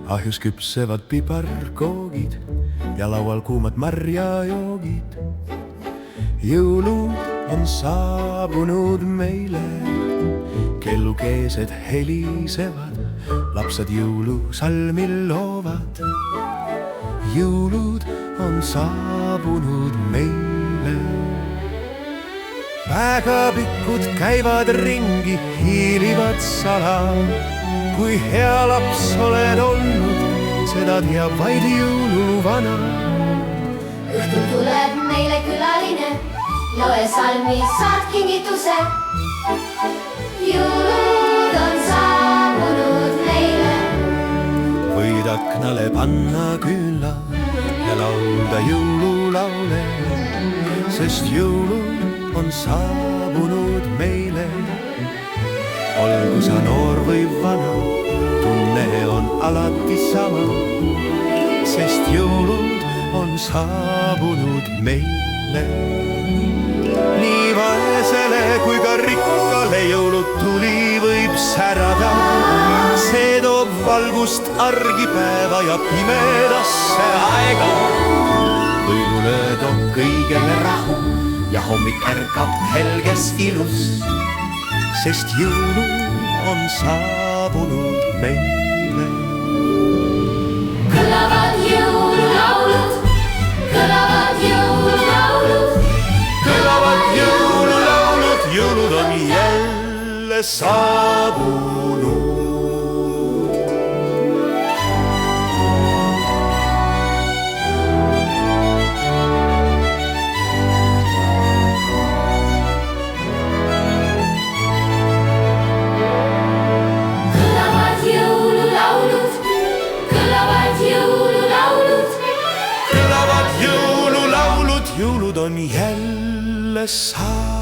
ahjus küpsevad piparkoogid ja laual kuumad marjajoogid. Jõulud on saabunud meile, kellukeesed helisevad, lapsed jõulusalmi loovad. Jõulud on saabunud meile. Päkapikud käivad ringi, hiilivad sala. Kui hea laps oled olnud, seda teab vaid jõuluvana. Õhtul tuleb meile külaline, loe salmi, saad kingituse. Jõulud on saabunud meile. Võid aknale panna küünla ja laulda jõululaule, sest jõulud on saabunud meile. Olgu sa noor või vana, tunne on alati sama, sest jõulud on saabunud meile. Nii vaesele kui ka rikkale jõulutuli võib särada. See toob valgust argipäeva ja pimedasse aega. Põilule toob kõigele rahu ja hommik ärkab helges ilus, sest jõulud on saabunud meile. Kõlavad jõululaulud, kõlavad jõululaulud, kõlavad jõululaulud, jõulud on jälle saabunud. Jõulud on jälle saabunud.